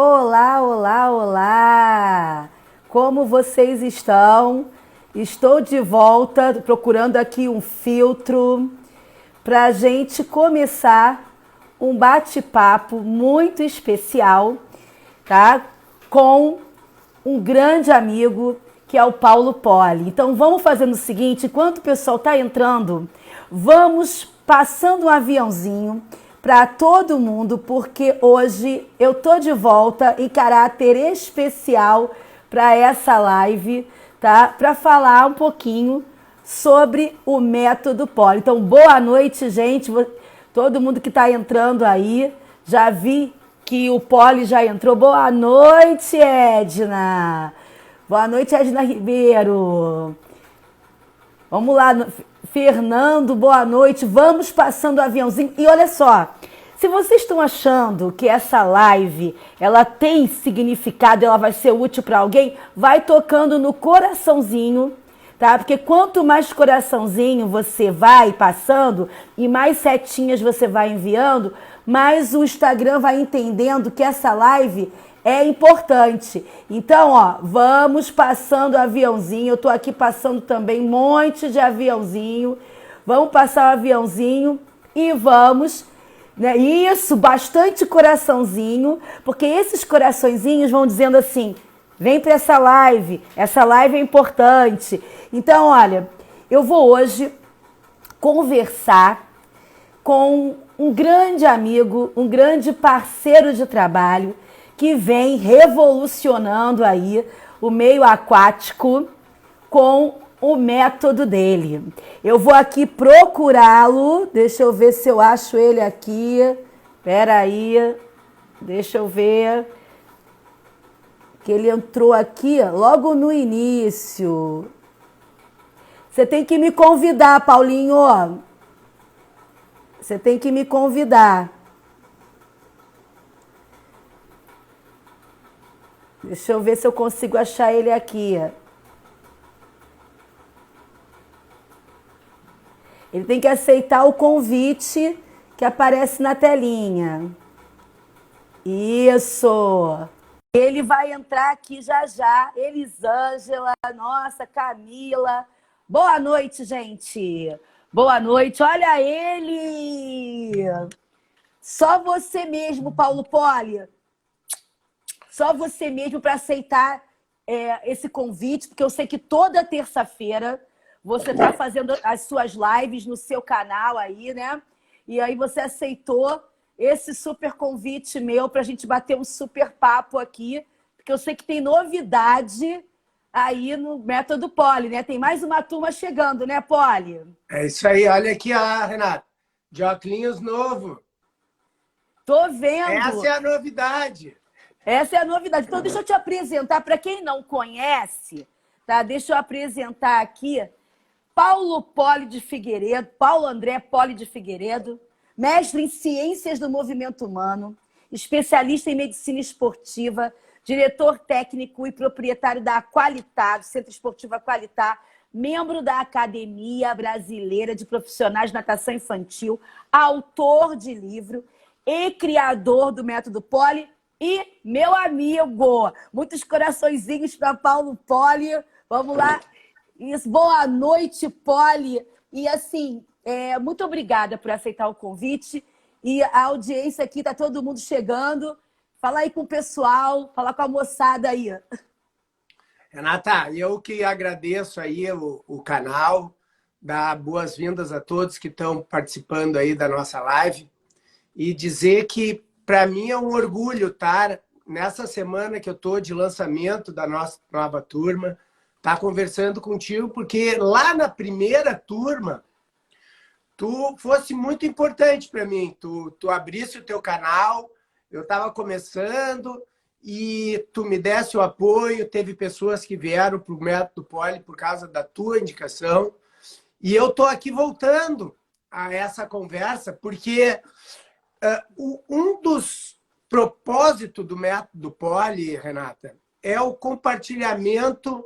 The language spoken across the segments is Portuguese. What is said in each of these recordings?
Olá, olá, olá! Como vocês estão? Estou de volta, procurando aqui um filtro para a gente começar um bate-papo muito especial, tá? Com um grande amigo que é o Paulo Poli. Então vamos fazendo o seguinte, enquanto o pessoal está entrando, vamos passando um aviãozinho para todo mundo, porque hoje eu tô de volta em caráter especial para essa live, tá? Para falar um pouquinho sobre o método Poli. Então, boa noite, gente. Todo mundo que está entrando aí. Já vi que o Poli já entrou. Boa noite, Edna. Boa noite, Edna Ribeiro. Vamos lá, Fernando, boa noite. Vamos passando o aviãozinho. E olha só, se vocês estão achando que essa live ela tem significado, ela vai ser útil para alguém, vai tocando no coraçãozinho, tá? Porque quanto mais coraçãozinho você vai passando e mais setinhas você vai enviando, mais o Instagram vai entendendo que essa live é importante. Então, ó, vamos passando aviãozinho. Eu tô aqui passando também um monte de aviãozinho. Vamos passar o aviãozinho e vamos, né? Isso, bastante coraçãozinho, porque esses coraçõezinhos vão dizendo assim: vem para essa live é importante. Então, olha, eu vou hoje conversar com um grande amigo, um grande parceiro de trabalho que vem revolucionando aí o meio aquático com o método dele. Eu vou aqui procurá-lo, deixa eu ver se eu acho ele aqui. Espera aí, deixa eu ver. Que ele entrou aqui logo no início. Você tem que me convidar, Paulinho. Você tem que me convidar. Deixa eu ver se eu consigo achar ele aqui. Ele tem que aceitar o convite que aparece na telinha. Isso. Ele vai entrar aqui já já. Elisângela, nossa, Camila. Boa noite, gente. Boa noite. Olha ele. Só você mesmo, Paulo Poli. Só você mesmo para aceitar esse convite, porque eu sei que toda terça-feira você está fazendo as suas lives no seu canal aí, né? E aí você aceitou esse super convite meu para a gente bater um super papo aqui, porque eu sei que tem novidade aí no Método Poli, né? Tem mais uma turma chegando, né, Poli? É isso aí, olha aqui, Renata. De óculos novo. Tô vendo. Essa é a novidade. Essa é a novidade. Então, deixa eu te apresentar, para quem não conhece, tá? Deixa eu apresentar aqui Paulo Poli de Figueiredo, Paulo André Poli de Figueiredo, mestre em Ciências do Movimento Humano, especialista em Medicina Esportiva, diretor técnico e proprietário da Qualitá, do Centro Esportivo Qualitá, membro da Academia Brasileira de Profissionais de Natação Infantil, autor de livro e criador do Método Poli. E meu amigo, muitos coraçõezinhos para Paulo Poli. Vamos lá. Isso. Boa noite, Poli. E assim, muito obrigada por aceitar o convite. E a audiência aqui, tá todo mundo chegando. Fala aí com o pessoal, fala com a moçada aí. Renata, eu que agradeço aí o canal, dar boas-vindas a todos que estão participando aí da nossa live e dizer que para mim é um orgulho estar nessa semana que eu estou de lançamento da nossa nova turma, estar conversando contigo, porque lá na primeira turma, tu fosse muito importante para mim. Tu abrisse o teu canal, eu estava começando e tu me desse o apoio. Teve pessoas que vieram para o Método Poli por causa da tua indicação. E eu estou aqui voltando a essa conversa, porque um dos propósitos do Método Poli, Renata, é o compartilhamento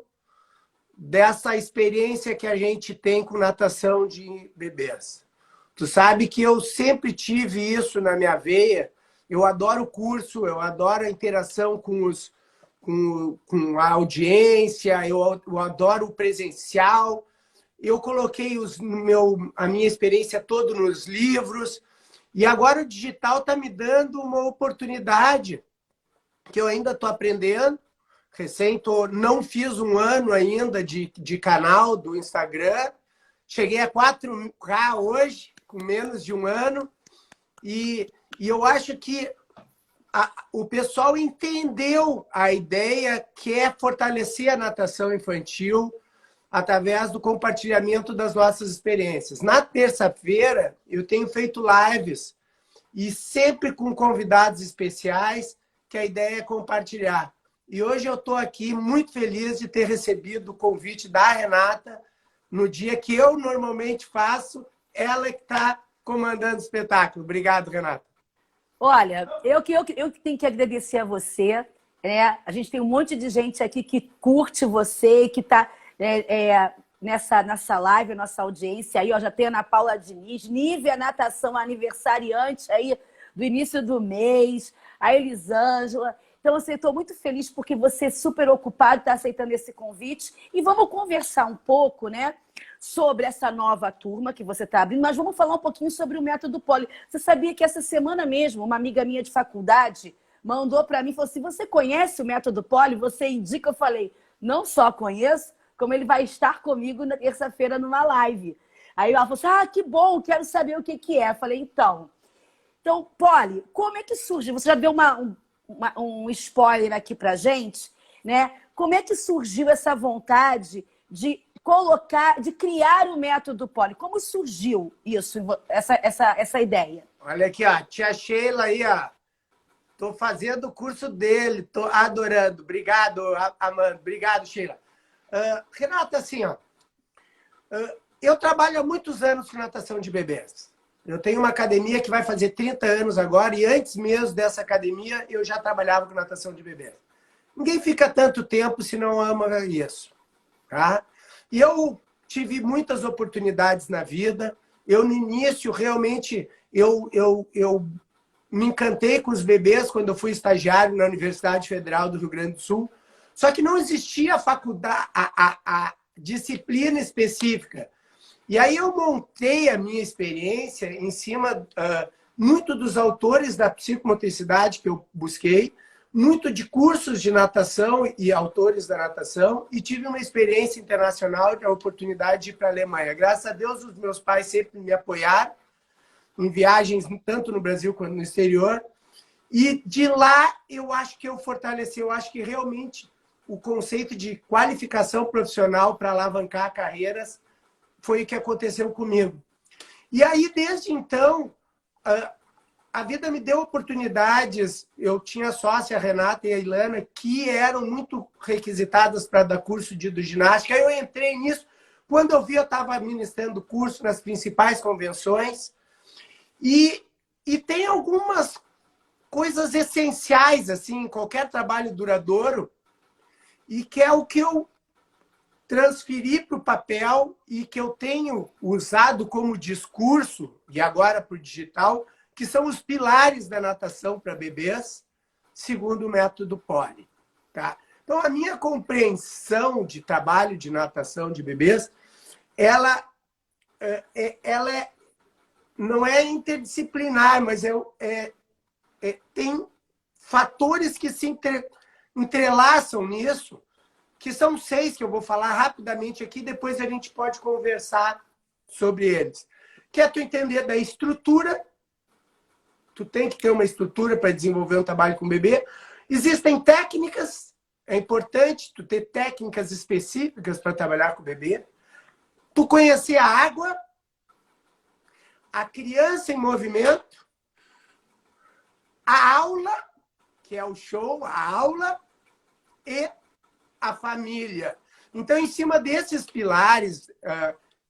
dessa experiência que a gente tem com natação de bebês. Tu sabe que eu sempre tive isso na minha veia. Eu adoro o curso, eu adoro a interação com a audiência, eu adoro o presencial. Eu coloquei a minha experiência toda nos livros. E agora o digital está me dando uma oportunidade que eu ainda estou aprendendo. Não fiz um ano ainda de canal do Instagram. Cheguei a 4K hoje, com menos de um ano. E eu acho que o pessoal entendeu a ideia que é fortalecer a natação infantil através do compartilhamento das nossas experiências. Na terça-feira, eu tenho feito lives e sempre com convidados especiais, que a ideia é compartilhar. E hoje eu estou aqui muito feliz de ter recebido o convite da Renata no dia que eu normalmente faço, ela que está comandando o espetáculo. Obrigado, Renata. Olha, eu que tenho que agradecer a você, né? A gente tem um monte de gente aqui que curte você, que está nessa live, nossa audiência aí, ó, já tem a Ana Paula Diniz, Nívia Natação, aniversariante aí do início do mês, a Elisângela. Então, assim, estou muito feliz porque você é super ocupado, está aceitando esse convite. E vamos conversar um pouco, né, sobre essa nova turma que você está abrindo, mas vamos falar um pouquinho sobre o método Poli. Você sabia que essa semana mesmo, uma amiga minha de faculdade mandou para mim e falou assim, você conhece o método Poli? Você indica? Eu falei, não só conheço, como ele vai estar comigo na terça-feira numa live. Aí ela falou assim, que bom, quero saber o que é. Eu falei, então, Poli, como é que surge? Você já deu um spoiler aqui pra gente, né? Como é que surgiu essa vontade de criar o método Poli? Como surgiu isso, essa ideia? Olha aqui, ó, tia Sheila aí, ó. Tô fazendo o curso dele, tô adorando. Obrigado, Amanda. Obrigado, Sheila. Renata, assim, ó, eu trabalho há muitos anos com natação de bebês. Eu tenho uma academia que vai fazer 30 anos agora, e antes mesmo dessa academia, eu já trabalhava com natação de bebês. Ninguém fica tanto tempo se não ama isso, tá? E eu tive muitas oportunidades na vida. Eu, no início, realmente, eu me encantei com os bebês quando eu fui estagiário na Universidade Federal do Rio Grande do Sul. Só que não existia a faculdade, a disciplina específica. E aí eu montei a minha experiência em cima muito dos autores da psicomotricidade que eu busquei, muito de cursos de natação e autores da natação, e tive uma experiência internacional, a oportunidade de ir para a Alemanha. Graças a Deus, os meus pais sempre me apoiaram em viagens, tanto no Brasil quanto no exterior. E de lá, eu acho que eu fortaleci, eu acho que realmente o conceito de qualificação profissional para alavancar carreiras foi o que aconteceu comigo. E aí, desde então, a vida me deu oportunidades. Eu tinha sócia, a Renata e a Ilana, que eram muito requisitadas para dar curso de hidroginástica. Aí eu entrei nisso. Quando eu vi, eu estava ministrando curso nas principais convenções. E tem algumas coisas essenciais, assim, em qualquer trabalho duradouro, e que é o que eu transferi para o papel e que eu tenho usado como discurso, e agora para o digital, que são os pilares da natação para bebês, segundo o método Poli. Tá? Então, a minha compreensão de trabalho de natação de bebês, ela não é interdisciplinar, mas tem fatores que se entrelaçam nisso, que são 6 que eu vou falar rapidamente aqui, depois a gente pode conversar sobre eles. Que é tu entender da estrutura, tu tem que ter uma estrutura para desenvolver um trabalho com o bebê. Existem técnicas, é importante tu ter técnicas específicas para trabalhar com o bebê. Tu conhecer a água, a criança em movimento, a aula, que é o show, a aula, e a família. Então, em cima desses pilares,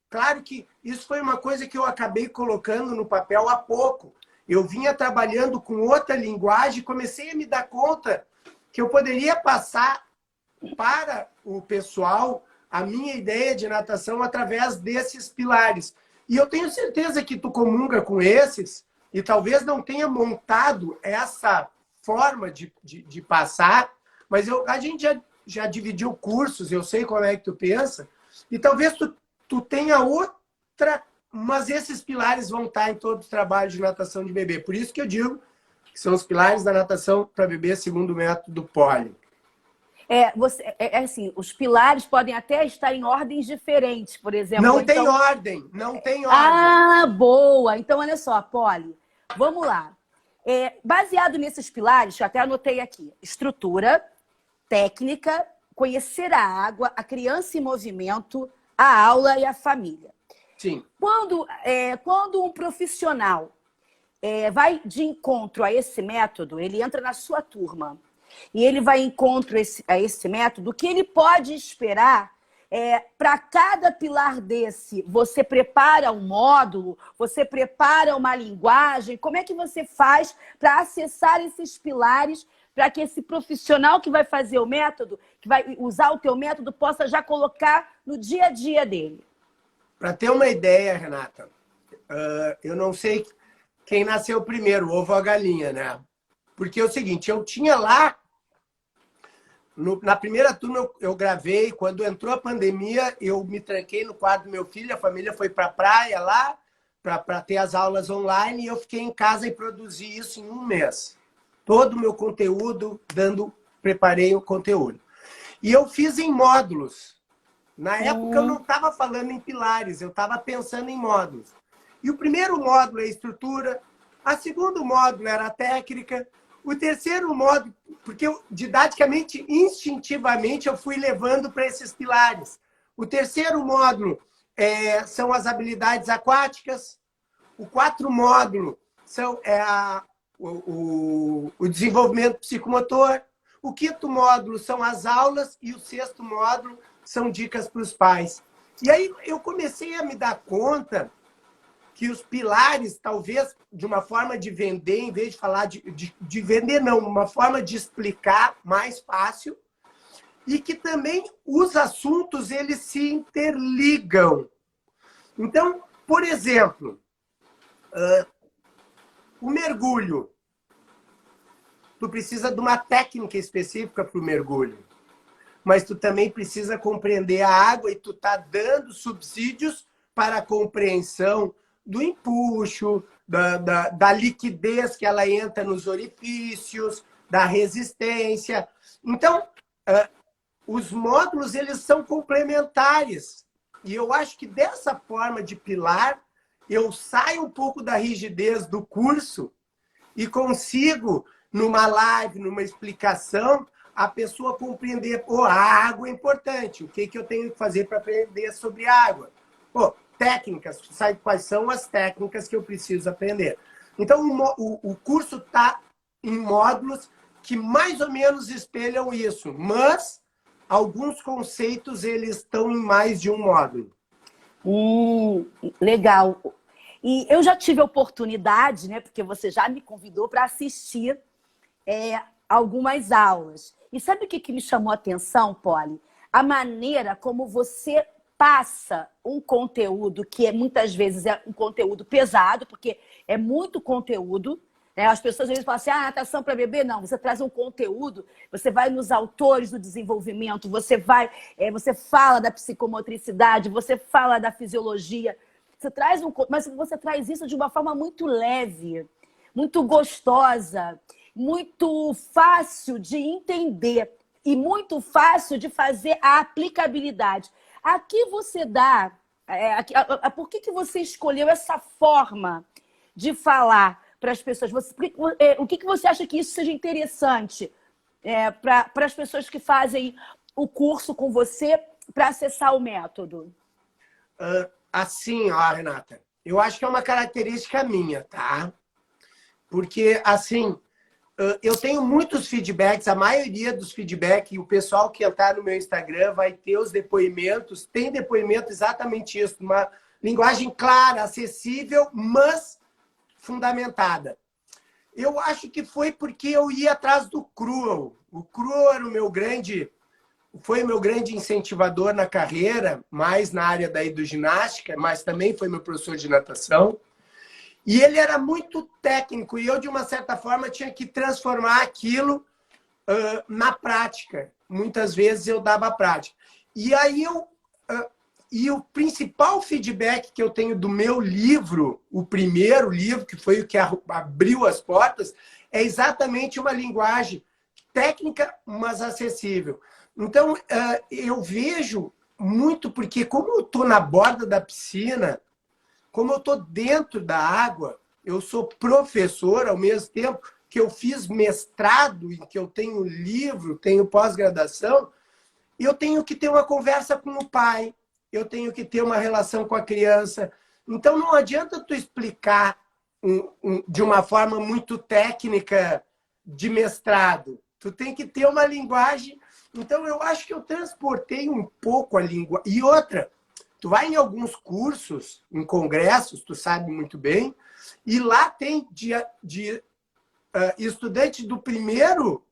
claro que isso foi uma coisa que eu acabei colocando no papel há pouco. Eu vinha trabalhando com outra linguagem e comecei a me dar conta que eu poderia passar para o pessoal a minha ideia de natação através desses pilares. E eu tenho certeza que tu comunga com esses, e talvez não tenha montado essa forma de passar, mas a gente já dividiu cursos, eu sei como é que tu pensa, e talvez tu tenha outra, mas esses pilares vão estar em todos os trabalhos de natação de bebê. Por isso que eu digo que são os pilares da natação para bebê segundo o método Poli. Assim, os pilares podem até estar em ordens diferentes, por exemplo. Não tem ordem, não tem ordem. Ah, boa! Então, olha só, Poli, vamos lá. Baseado nesses pilares, eu até anotei aqui: estrutura, técnica, conhecer a água, a criança em movimento, a aula e a família. Sim. Quando um profissional vai de encontro a esse método, ele entra na sua turma e ele vai de encontro a esse método, o que ele pode esperar para cada pilar desse? Você prepara um módulo, você prepara uma linguagem, como é que você faz para acessar esses pilares para que esse profissional que vai fazer o método, que vai usar o teu método, possa já colocar no dia a dia dele? Para ter uma ideia, Renata, eu não sei quem nasceu primeiro, o ovo ou a galinha, né? Porque é o seguinte, eu tinha lá, na primeira turma eu gravei, quando entrou a pandemia, eu me tranquei no quarto do meu filho, a família foi para a praia lá, para ter as aulas online, e eu fiquei em casa e produzi isso em um mês. Todo o meu conteúdo, preparei o conteúdo. E eu fiz em módulos. Na época eu não estava falando em pilares, eu estava pensando em módulos. E o primeiro módulo é a estrutura, o segundo módulo era a técnica, o terceiro módulo, porque eu, didaticamente, instintivamente, eu fui levando para esses pilares. O terceiro módulo são as habilidades aquáticas, o quarto módulo o desenvolvimento psicomotor, o quinto módulo são as aulas e o sexto módulo são dicas para os pais. E aí eu comecei a me dar conta que os pilares, talvez, de uma forma de vender, em vez de falar de vender, não, uma forma de explicar mais fácil, e que também os assuntos, eles se interligam. Então, por exemplo, o mergulho. Tu precisa de uma técnica específica para o mergulho. Mas tu também precisa compreender a água e tu tá dando subsídios para a compreensão do empuxo, da liquidez que ela entra nos orifícios, da resistência. Então, os módulos, eles são complementares. E eu acho que dessa forma de pilar, eu saio um pouco da rigidez do curso e consigo, numa live, numa explicação, a pessoa compreender, a água é importante, o que eu tenho que fazer para aprender sobre água? Técnicas, sabe quais são as técnicas que eu preciso aprender. Então, o curso está em módulos que mais ou menos espelham isso, mas alguns conceitos eles estão em mais de um módulo. Legal. E eu já tive a oportunidade, né, porque você já me convidou para assistir algumas aulas. E sabe o que me chamou a atenção, Poli? A maneira como você passa um conteúdo que muitas vezes é um conteúdo pesado, porque é muito conteúdo, né? As pessoas às vezes falam assim, natação para bebê, não, você traz um conteúdo, você vai nos autores do desenvolvimento, você fala da psicomotricidade, você fala da fisiologia, mas você traz isso de uma forma muito leve, muito gostosa, muito fácil de entender e muito fácil de fazer a aplicabilidade. Aqui você dá... por que você escolheu essa forma de falar para as pessoas? O que você acha que isso seja interessante para as pessoas que fazem o curso com você para acessar o método? Assim, Renata, eu acho que é uma característica minha, tá? Porque, assim, eu tenho muitos feedbacks, a maioria dos feedbacks, e o pessoal que entrar no meu Instagram vai ter os depoimentos, tem depoimento exatamente isso, uma linguagem clara, acessível, mas fundamentada. Eu acho que foi porque eu ia atrás do Cruel. O Cruel era foi o meu grande incentivador na carreira, mais na área daí do ginástica, mas também foi meu professor de natação. E ele era muito técnico, e eu, de uma certa forma, tinha que transformar aquilo na prática. Muitas vezes eu dava prática. E aí e o principal feedback que eu tenho do meu livro, o primeiro livro, que foi o que abriu as portas, é exatamente uma linguagem técnica, mas acessível. Então, eu vejo muito, porque como eu estou na borda da piscina, como eu estou dentro da água, eu sou professor ao mesmo tempo que eu fiz mestrado, e que eu tenho livro, tenho pós-graduação, e eu tenho que ter uma conversa com o pai, eu tenho que ter uma relação com a criança. Então, não adianta tu explicar de uma forma muito técnica de mestrado. Tu tem que ter uma linguagem. Então, eu acho que eu transportei um pouco a língua. E outra, tu vai em alguns cursos, em congressos, tu sabe muito bem, e lá tem estudante do primeiro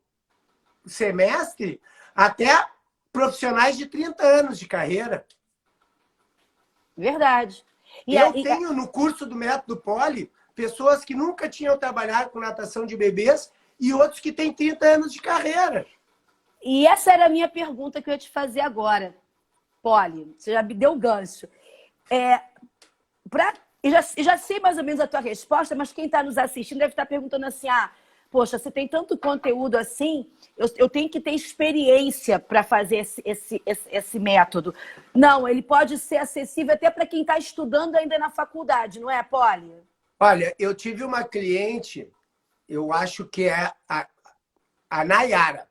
semestre até profissionais de 30 anos de carreira. Verdade. Eu tenho no curso do Método Poli pessoas que nunca tinham trabalhado com natação de bebês e outros que têm 30 anos de carreira. E essa era a minha pergunta que eu ia te fazer agora, Poli. Você já me deu o gancho. Eu já sei mais ou menos a tua resposta, mas quem está nos assistindo deve estar perguntando assim, poxa, você tem tanto conteúdo assim, eu tenho que ter experiência para fazer esse método. Não, ele pode ser acessível até para quem está estudando ainda na faculdade, não é, Poli? Olha, eu tive uma cliente, eu acho que é a Nayara,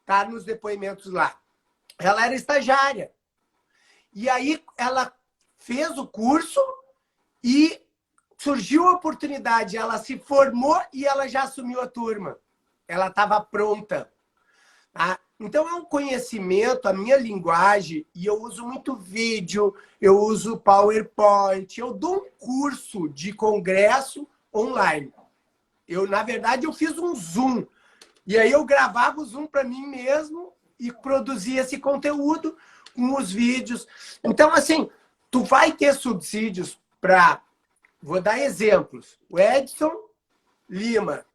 tá nos depoimentos lá. Ela era estagiária. E aí ela fez o curso e surgiu a oportunidade, ela se formou e ela já assumiu a turma. Ela estava pronta. Tá? Então, é um conhecimento, a minha linguagem, e eu uso muito vídeo, eu uso PowerPoint, eu dou um curso de congresso online. Na verdade, eu fiz um Zoom. E aí eu gravava o Zoom para mim mesmo e produzia esse conteúdo com os vídeos. Então, assim, tu vai ter subsídios para... Vou dar exemplos. O Edson Lima,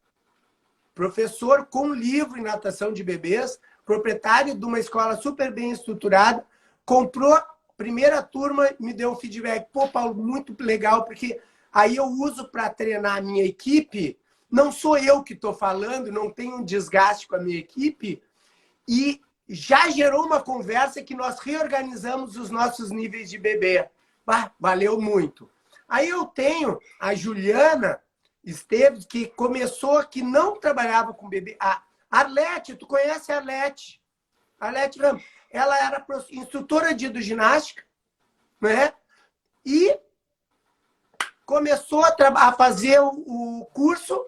professor com livro em natação de bebês, proprietário de uma escola super bem estruturada, comprou primeira turma, me deu um feedback. Pô, Paulo, muito legal, porque aí eu uso para treinar a minha equipe. Não sou eu que estou falando, não tenho um desgaste com a minha equipe. E já gerou uma conversa que nós reorganizamos os nossos níveis de bebê. Valeu muito. Aí eu tenho a Juliana Esteves, que começou, que não trabalhava com bebê. A Arlete, tu conhece a Arlete? Arlete Ramos. Ela era instrutora de hidroginástica, né? E começou a fazer o curso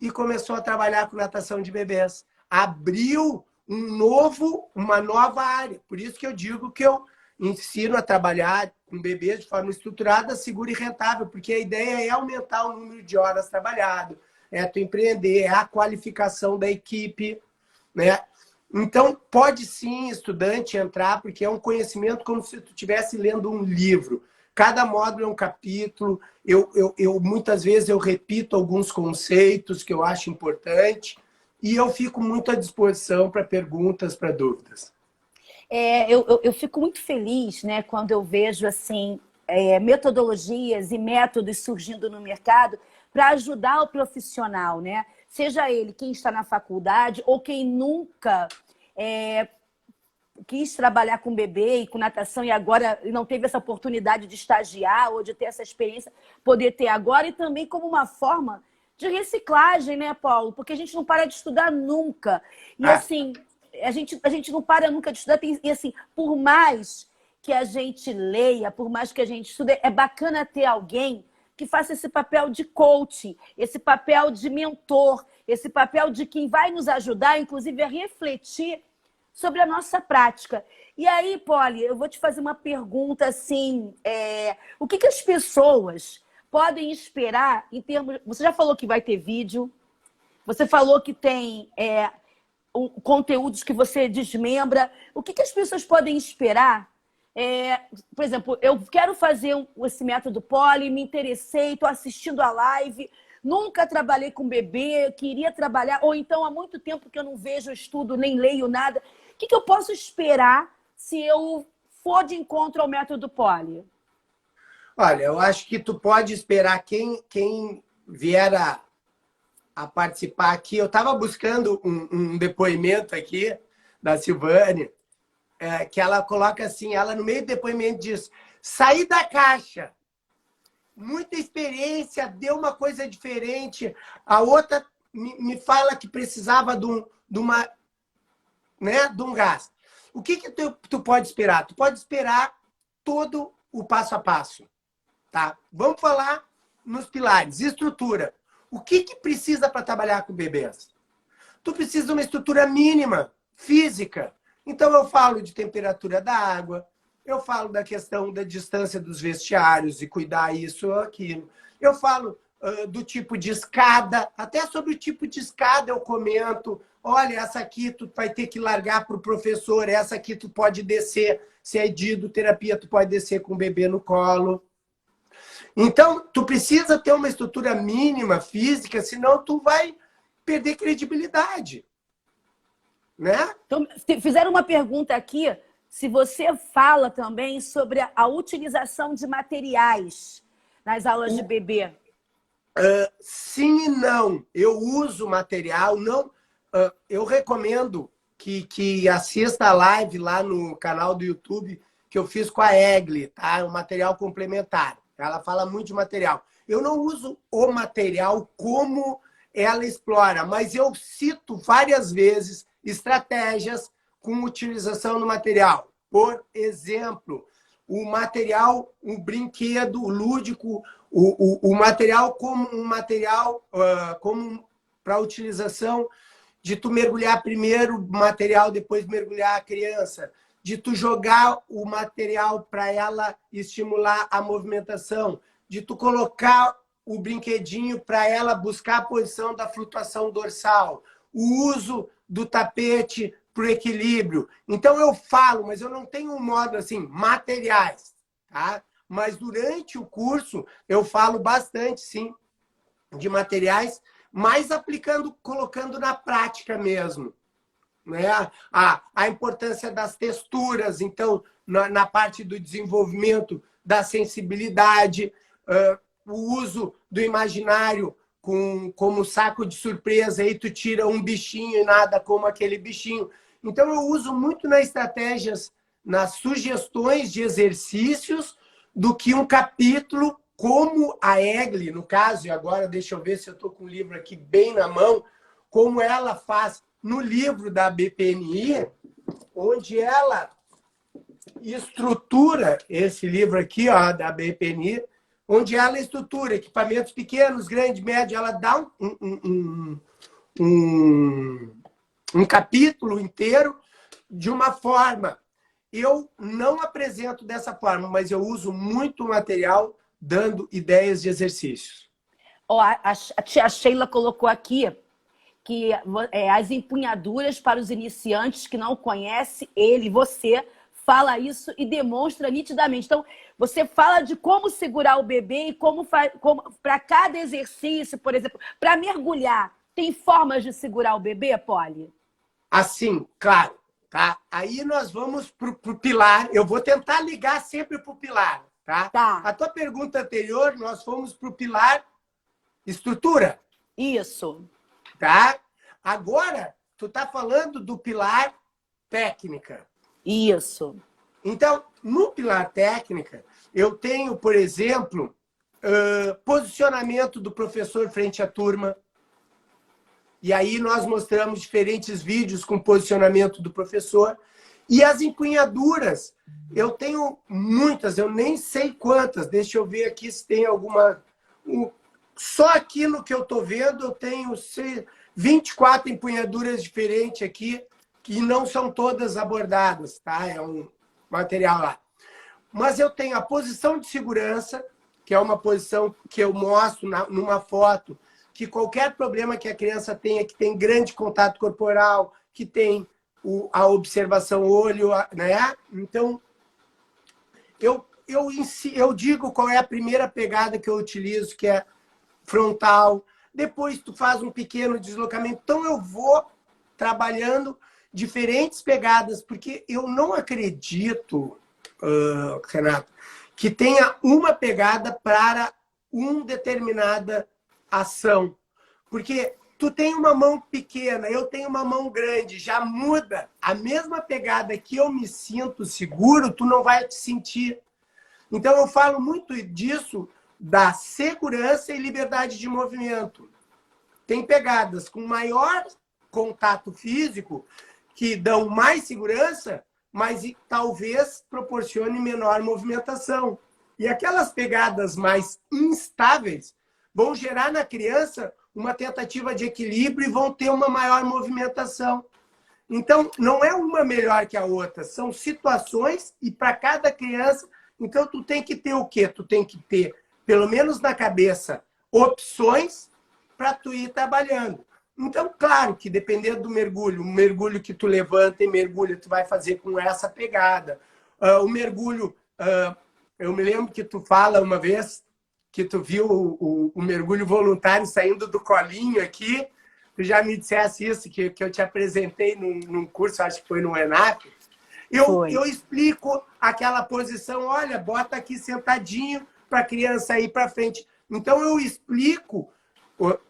e começou a trabalhar com natação de bebês. Abriu uma nova área. Por isso que eu digo que eu ensino a trabalhar com bebês de forma estruturada, segura e rentável, porque a ideia é aumentar o número de horas trabalhado, é tu empreender, é a qualificação da equipe, né? Então, pode sim, estudante, entrar, porque é um conhecimento como se tu estivesse lendo um livro. Cada módulo é um capítulo. Muitas vezes eu repito alguns conceitos que eu acho importante e eu fico muito à disposição para perguntas, para dúvidas. Eu fico muito feliz, né, quando eu vejo assim, metodologias e métodos surgindo no mercado para ajudar o profissional, né? Seja ele quem está na faculdade ou quem nunca quis trabalhar com bebê e com natação e agora não teve essa oportunidade de estagiar ou de ter essa experiência, poder ter agora, e também como uma forma de reciclagem, né, Paulo? Porque a gente não para de estudar nunca. E assim, a gente não para nunca de estudar. E assim, por mais que a gente leia, por mais que a gente estude, é bacana ter alguém que faça esse papel de coach, esse papel de mentor, esse papel de quem vai nos ajudar, inclusive, a refletir sobre a nossa prática. E aí, Poli, eu vou te fazer uma pergunta assim, o que as pessoas podem esperar em termos... Você já falou que vai ter vídeo, você falou que tem conteúdos que você desmembra. O que as pessoas podem esperar por exemplo, eu quero fazer esse método Poli, me interessei, estou assistindo a live, nunca trabalhei com bebê, queria trabalhar, ou então há muito tempo que eu não vejo, estudo, nem leio nada. O que eu posso esperar se eu for de encontro ao método Poli? Olha, eu acho que tu pode esperar quem vier a participar aqui. Eu estava buscando um depoimento aqui da Silvane, que ela coloca assim, ela no meio do depoimento diz, saí da caixa, muita experiência, deu uma coisa diferente. A outra me fala que precisava de um gás. O que tu pode esperar? Tu pode esperar todo o passo a passo. Tá? Vamos falar nos pilares. Estrutura. O que precisa para trabalhar com bebês? Tu precisa de uma estrutura mínima, física. Então, eu falo de temperatura da água, eu falo da questão da distância dos vestiários e cuidar isso ou aquilo. Eu falo do tipo de escada, até sobre o tipo de escada eu comento. Olha, essa aqui tu vai ter que largar para o professor, essa aqui tu pode descer, se é didoterapia, tu pode descer com o bebê no colo. Então, tu precisa ter uma estrutura mínima física, senão tu vai perder credibilidade. Né? Então, fizeram uma pergunta aqui, se você fala também sobre a utilização de materiais nas aulas de bebê. Sim e não. Eu uso material, não. Eu recomendo que assista a live lá no canal do YouTube que eu fiz com a Egli, tá? É um material complementar. Ela fala muito de material. Eu não uso o material como ela explora, mas eu cito várias vezes estratégias com utilização do material. Por exemplo, o material, um brinquedo lúdico, o material como um material como para utilização de tu mergulhar primeiro o material, depois mergulhar a criança, de tu jogar o material para ela estimular a movimentação, de tu colocar o brinquedinho para ela buscar a posição da flutuação dorsal, o uso do tapete para o equilíbrio. Então eu falo, mas eu não tenho um modo assim, materiais, tá? Mas durante o curso eu falo bastante, sim, de materiais, mas aplicando, colocando na prática mesmo. Né? A importância das texturas, então, na parte do desenvolvimento da sensibilidade, o uso do imaginário como saco de surpresa, aí tu tira um bichinho e nada como aquele bichinho. Então, eu uso muito nas estratégias, nas sugestões de exercícios, do que um capítulo como a Egli, no caso, e agora deixa eu ver se eu estou com o livro aqui bem na mão, como ela faz no livro da BPNI, onde ela estrutura esse livro aqui, ó, da BPNI, onde ela estrutura equipamentos pequenos, grandes, médios, ela dá um capítulo inteiro de uma forma. Eu não apresento dessa forma, mas eu uso muito material dando ideias de exercícios. Ó, a tia Sheila colocou aqui que as empunhaduras para os iniciantes que não conhecem ele, você fala isso e demonstra nitidamente. Então, você fala de como segurar o bebê e como para cada exercício, por exemplo, para mergulhar, tem formas de segurar o bebê, Poli? Assim, claro. Tá? Aí nós vamos para o pilar. Eu vou tentar ligar sempre para o pilar. Tá? A tua pergunta anterior, nós fomos para o pilar estrutura. Isso. Tá? Agora, tu tá falando do pilar técnica. Isso. Então, no pilar técnica, eu tenho, por exemplo, posicionamento do professor frente à turma. E aí nós mostramos diferentes vídeos com posicionamento do professor. E as empunhaduras, eu tenho muitas, eu nem sei quantas. Deixa eu ver aqui se tem alguma... Só aqui no que eu estou vendo, eu tenho 24 empunhaduras diferentes aqui, que não são todas abordadas, tá? É um material lá. Mas eu tenho a posição de segurança, que é uma posição que eu mostro numa foto, que qualquer problema que a criança tenha, que tem grande contato corporal, que tem a observação olho, né? Então, eu digo qual é a primeira pegada que eu utilizo, que é frontal. Depois tu faz um pequeno deslocamento. Então eu vou trabalhando diferentes pegadas, porque eu não acredito, Renato, que tenha uma pegada para uma determinada ação. Porque tu tem uma mão pequena, eu tenho uma mão grande, já muda. A mesma pegada que eu me sinto seguro, tu não vai te sentir. Então eu falo muito disso, da segurança e liberdade de movimento. Tem pegadas com maior contato físico que dão mais segurança, mas talvez proporcione menor movimentação. E aquelas pegadas mais instáveis vão gerar na criança uma tentativa de equilíbrio e vão ter uma maior movimentação. Então, não é uma melhor que a outra, são situações e para cada criança. Então, tu tem que ter o quê? Tu tem que ter, pelo menos na cabeça, opções para tu ir trabalhando. Então, claro que dependendo do mergulho, o mergulho que tu levanta e mergulha, tu vai fazer com essa pegada. O mergulho, eu me lembro que tu fala uma vez que tu viu o mergulho voluntário saindo do colinho aqui. Tu já me dissesse isso, que eu te apresentei num curso, acho que foi no ENAP. Eu explico aquela posição, olha, bota aqui sentadinho para a criança ir para frente. Então, eu explico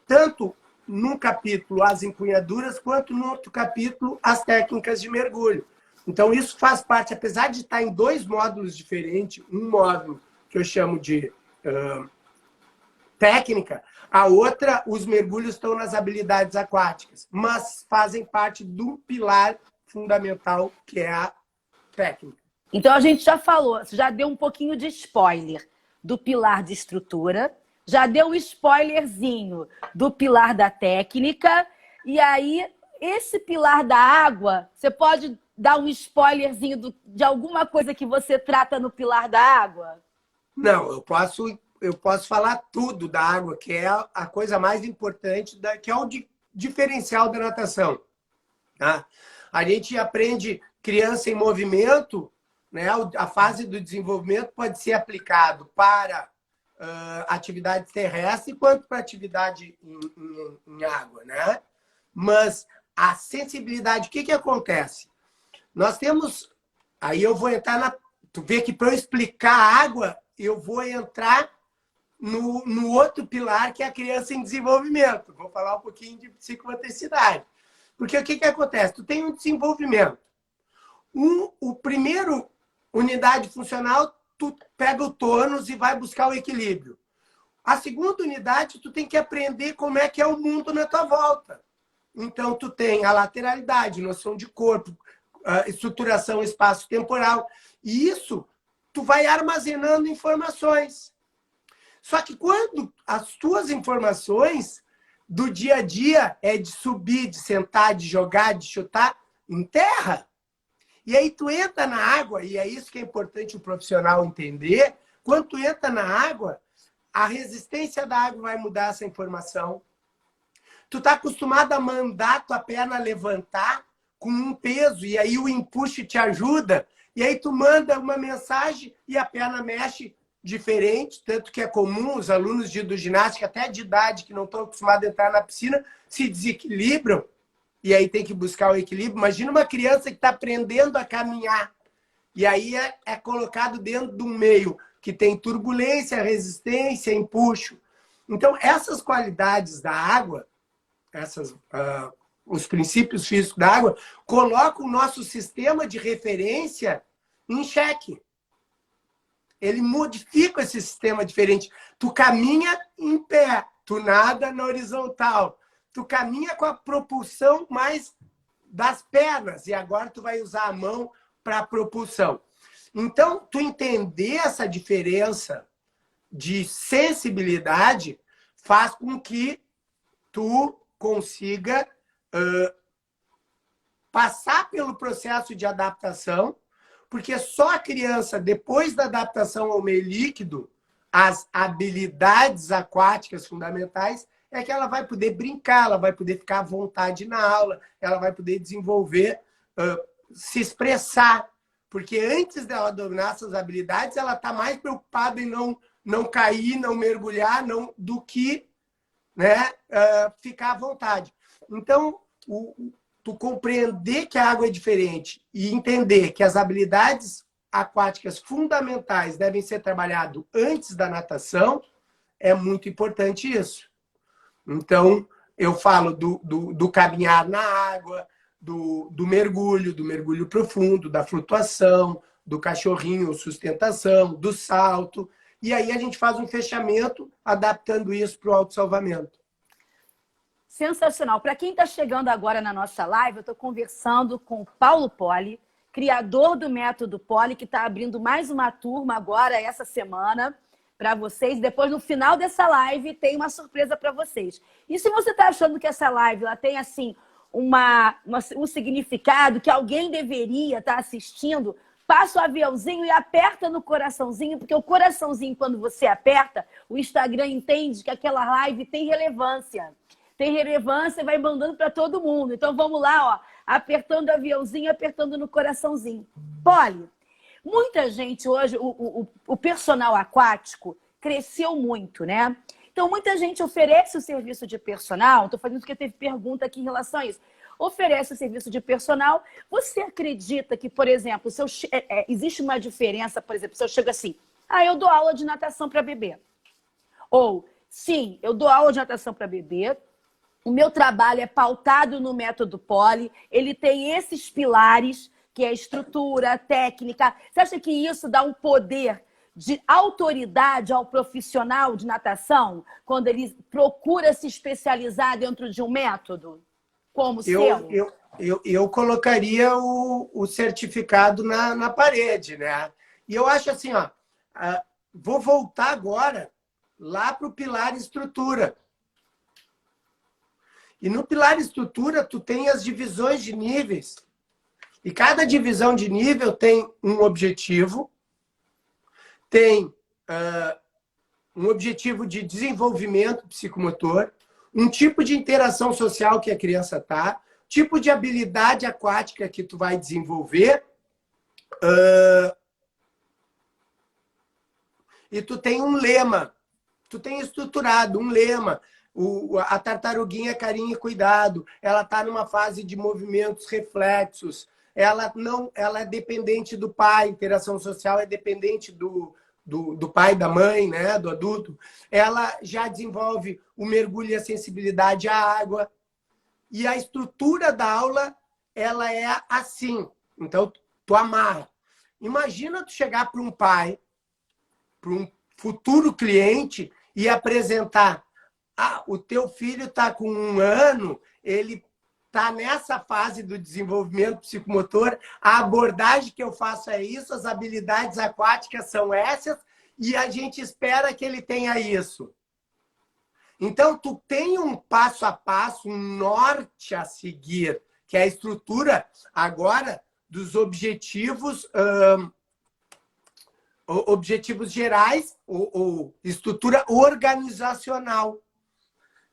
tanto num capítulo as empunhaduras, quanto no outro capítulo as técnicas de mergulho. Então, isso faz parte, apesar de estar em 2 módulos diferentes, um módulo que eu chamo de técnica, a outra, os mergulhos estão nas habilidades aquáticas, mas fazem parte do pilar fundamental, que é a técnica. Então, a gente já falou, já deu um pouquinho de spoiler do pilar de estrutura, já deu um spoilerzinho do pilar da técnica, e aí, esse pilar da água, você pode dar um spoilerzinho de alguma coisa que você trata no pilar da água? Não, eu posso falar tudo da água, que é a coisa mais importante, que é o diferencial da natação. Tá? A gente aprende criança em movimento, né? A fase do desenvolvimento pode ser aplicado para atividade terrestre quanto para atividade em água, né? Mas a sensibilidade, o que acontece? Nós temos, aí eu vou entrar tu vê que para eu explicar a água, eu vou entrar no outro pilar, que é a criança em desenvolvimento. Vou falar um pouquinho de psicomotricidade. Porque o que acontece? Tu tem um desenvolvimento. O primeiro unidade funcional, tu pega o tônus e vai buscar o equilíbrio. A segunda unidade, tu tem que aprender como é que é o mundo na tua volta. Então, tu tem a lateralidade, noção de corpo, estruturação espaço-temporal. E isso, tu vai armazenando informações. Só que quando as tuas informações do dia a dia é de subir, de sentar, de jogar, de chutar, enterra. E aí tu entra na água, e é isso que é importante o profissional entender, quando tu entra na água, a resistência da água vai mudar essa informação. Tu tá acostumado a mandar tua perna levantar com um peso, e aí o empuxo te ajuda, e aí tu manda uma mensagem e a perna mexe diferente, tanto que é comum os alunos de hidroginástica, até de idade, que não estão acostumados a entrar na piscina, se desequilibram, e aí tem que buscar o equilíbrio. Imagina uma criança que está aprendendo a caminhar, e aí é colocado dentro de um meio que tem turbulência, resistência, empuxo. Então, essas qualidades da água, os princípios físicos da água, colocam o nosso sistema de referência em xeque. Ele modifica esse sistema diferente. Tu caminha em pé, tu nada na horizontal. Tu caminha com a propulsão mais das pernas, e agora tu vai usar a mão para a propulsão. Então, tu entender essa diferença de sensibilidade faz com que tu consiga passar pelo processo de adaptação, porque só a criança, depois da adaptação ao meio líquido, as habilidades aquáticas fundamentais, é que ela vai poder brincar, ela vai poder ficar à vontade na aula, ela vai poder desenvolver, se expressar. Porque antes dela dominar essas habilidades, ela está mais preocupada em não cair, não mergulhar, do que, né, ficar à vontade. Então, tu compreender que a água é diferente e entender que as habilidades aquáticas fundamentais devem ser trabalhadas antes da natação, é muito importante isso. Então, eu falo do caminhar na água, do mergulho profundo, da flutuação, do cachorrinho, sustentação, do salto. E aí a gente faz um fechamento adaptando isso para o autossalvamento. Sensacional. Para quem está chegando agora na nossa live, eu estou conversando com o Paulo Poli, criador do Método Poli, que está abrindo mais uma turma agora, essa semana, para vocês. Depois, no final dessa live, tem uma surpresa para vocês. E se você está achando que essa live ela tem assim um significado, que alguém deveria estar assistindo, passa o aviãozinho e aperta no coraçãozinho, porque o coraçãozinho, quando você aperta, o Instagram entende que aquela live tem relevância. Tem relevância e vai mandando para todo mundo. Então, vamos lá, ó, apertando o aviãozinho, apertando no coraçãozinho. Poli, muita gente hoje, o personal aquático cresceu muito, né? Então, muita gente oferece o serviço de personal. Estou fazendo porque teve pergunta aqui em relação a isso. Oferece o serviço de personal. Você acredita que, por exemplo, existe uma diferença, por exemplo, se eu chego assim, eu dou aula de natação para bebê. Ou, sim, eu dou aula de natação para bebê. O meu trabalho é pautado no Método Poli. Ele tem esses pilares, que é a estrutura, a técnica. Você acha que isso dá um poder de autoridade ao profissional de natação quando ele procura se especializar dentro de um método? Como seu? Eu colocaria o certificado na parede, né? E eu acho assim, ó, vou voltar agora lá para o pilar estrutura. E no pilar estrutura, tu tem as divisões de níveis. E cada divisão de nível tem um objetivo, tem um objetivo de desenvolvimento psicomotor, um tipo de interação social que a criança está, tipo de habilidade aquática que tu vai desenvolver, e tu tem um lema, tu tem estruturado um lema. A tartaruguinha carinho e cuidado, ela está numa fase de movimentos reflexos, ela é dependente do pai, interação social é dependente do pai, da mãe, né, do adulto. Ela já desenvolve o mergulho e a sensibilidade à água. E a estrutura da aula, ela é assim. Então, tu amarra. Imagina tu chegar para um pai, para um futuro cliente e apresentar: o teu filho está com 1 ano, ele está nessa fase do desenvolvimento psicomotor, a abordagem que eu faço é isso, as habilidades aquáticas são essas, e a gente espera que ele tenha isso. Então, tu tem um passo a passo, um norte a seguir, que é a estrutura agora dos objetivos, objetivos gerais, ou estrutura organizacional.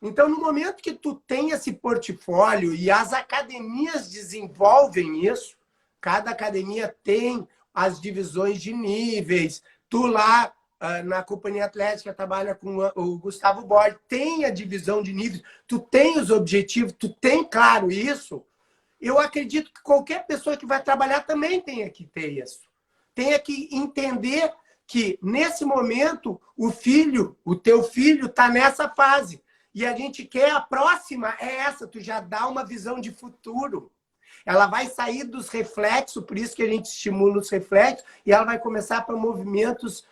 Então, no momento que tu tem esse portfólio e as academias desenvolvem isso, cada academia tem as divisões de níveis. Tu lá na Companhia Atlética trabalha com o Gustavo Borges, tem a divisão de níveis, tu tem os objetivos, tu tem claro isso. Eu acredito que qualquer pessoa que vai trabalhar também tenha que ter isso. Tenha que entender que, nesse momento, o teu filho está nessa fase. E a gente quer, a próxima é essa, tu já dá uma visão de futuro. Ela vai sair dos reflexos, por isso que a gente estimula os reflexos, e ela vai começar para movimentos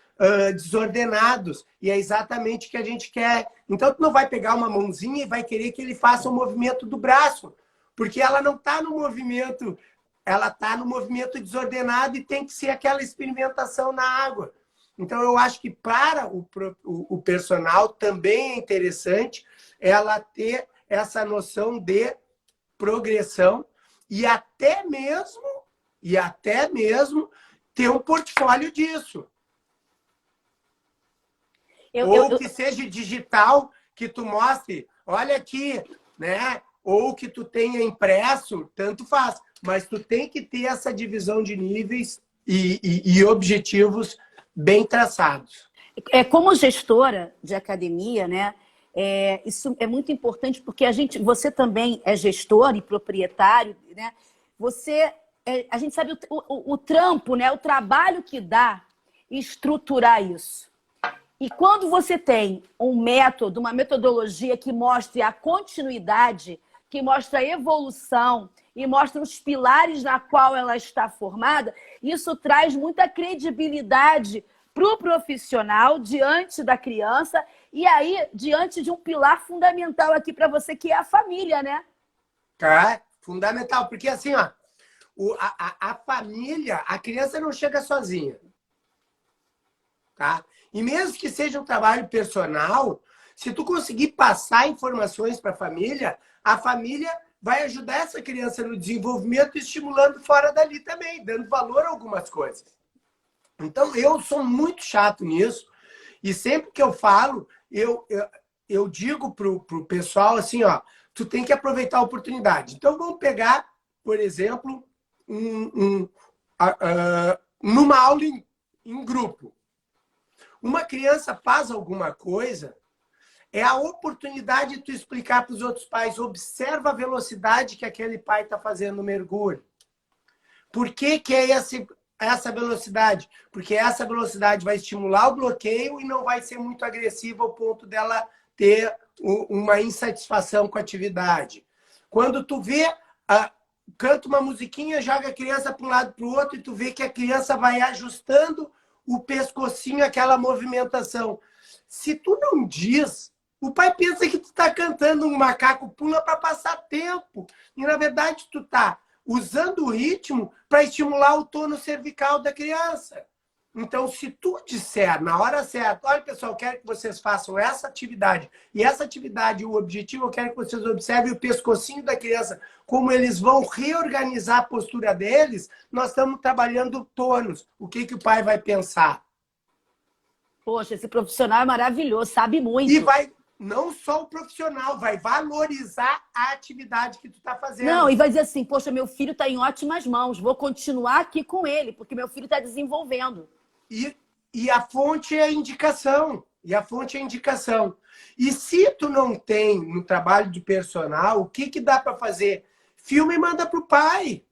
desordenados. E é exatamente o que a gente quer. Então, tu não vai pegar uma mãozinha e vai querer que ele faça o movimento do braço, porque ela não está no movimento, ela está no movimento desordenado e tem que ser aquela experimentação na água. Então, eu acho que para o personal também é interessante ela ter essa noção de progressão e até mesmo ter um portfólio disso. Que seja digital, que tu mostre, olha aqui, né? Ou que tu tenha impresso, tanto faz. Mas tu tem que ter essa divisão de níveis e objetivos bem traçados. Como gestora de academia, né? Isso é muito importante porque você também é gestor e proprietário, né? A gente sabe o trampo, né? O trabalho que dá estruturar isso. E quando você tem um método, uma metodologia que mostre a continuidade, que mostra a evolução e mostra os pilares na qual ela está formada, isso traz muita credibilidade para o profissional diante da criança e aí diante de um pilar fundamental aqui para você, que é a família, né? Fundamental, porque assim, ó, a família, a criança não chega sozinha, tá? E mesmo que seja um trabalho personal, se tu conseguir passar informações para a família vai ajudar essa criança no desenvolvimento, estimulando fora dali também, dando valor a algumas coisas. Então, eu sou muito chato nisso. E sempre que eu falo, eu digo pro pessoal assim, ó, tu tem que aproveitar a oportunidade. Então, vamos pegar, por exemplo, numa aula em grupo. Uma criança faz alguma coisa, é a oportunidade de tu explicar para os outros pais. Observa a velocidade que aquele pai está fazendo no mergulho. Por que é essa velocidade? Porque essa velocidade vai estimular o bloqueio e não vai ser muito agressiva ao ponto dela ter uma insatisfação com a atividade. Quando tu vê, canta uma musiquinha, joga a criança para um lado para o outro e tu vê que a criança vai ajustando o pescocinho, aquela movimentação. Se tu não diz, o pai pensa que tu está cantando um macaco pula para passar tempo. E, na verdade, tu está usando o ritmo para estimular o tônus cervical da criança. Então, se tu disser na hora certa, olha, pessoal, eu quero que vocês façam essa atividade, e essa atividade, o objetivo, eu quero que vocês observem o pescocinho da criança, como eles vão reorganizar a postura deles, nós estamos trabalhando o tônus. O que o pai vai pensar? Poxa, esse profissional é maravilhoso, sabe muito. E vai, não só o profissional, vai valorizar a atividade que tu está fazendo. Não, e vai dizer assim, poxa, meu filho está em ótimas mãos, vou continuar aqui com ele, porque meu filho está desenvolvendo. E a fonte é a indicação. E a fonte é a indicação. E se tu não tem no trabalho de personal, o que dá para fazer? Filma e manda para o pai.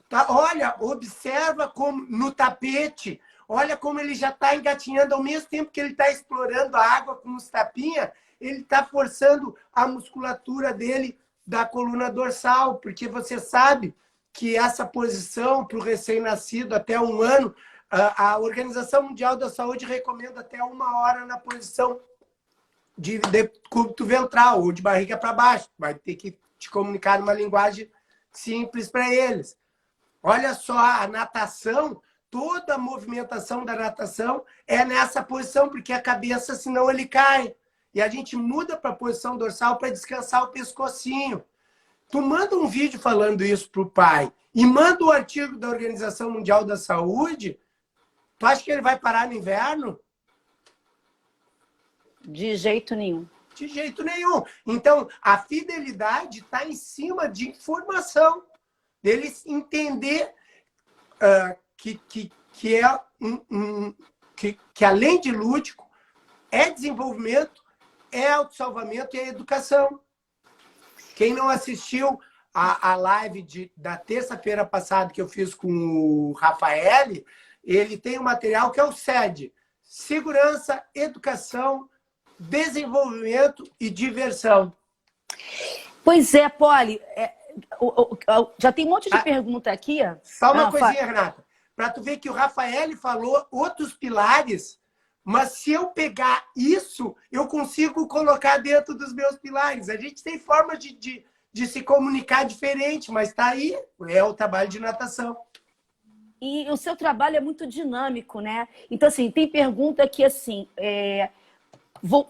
Tá? Olha, observa como no tapete. Olha como ele já está engatinhando. Ao mesmo tempo que ele está explorando a água com os tapinhas, ele está forçando a musculatura dele da coluna dorsal. Porque você sabe que essa posição para o recém-nascido até 1 ano, a Organização Mundial da Saúde recomenda até 1 hora na posição de decúbito ventral ou de barriga para baixo. Vai ter que te comunicar numa linguagem simples para eles. Olha só, a natação, toda a movimentação da natação é nessa posição, porque a cabeça, senão ele cai. E a gente muda para a posição dorsal para descansar o pescocinho. Tu manda um vídeo falando isso para o pai e manda o artigo da Organização Mundial da Saúde, tu acha que ele vai parar no inverno? De jeito nenhum. De jeito nenhum. Então, a fidelidade está em cima de informação. Deles entender que além de lúdico, é desenvolvimento, é autossalvamento e é educação. Quem não assistiu a live da terça-feira passada que eu fiz com o Rafael, ele tem um material que é o SED. Segurança, educação, desenvolvimento e diversão. Pois é, Poli. Já tem um monte de pergunta aqui. Só uma coisinha, Renata. Para tu ver que o Rafael falou outros pilares, mas se eu pegar isso, eu consigo colocar dentro dos meus pilares. A gente tem formas de se comunicar diferente, mas tá aí, é o trabalho de natação. E o seu trabalho é muito dinâmico, né? Então, assim, tem pergunta que, assim,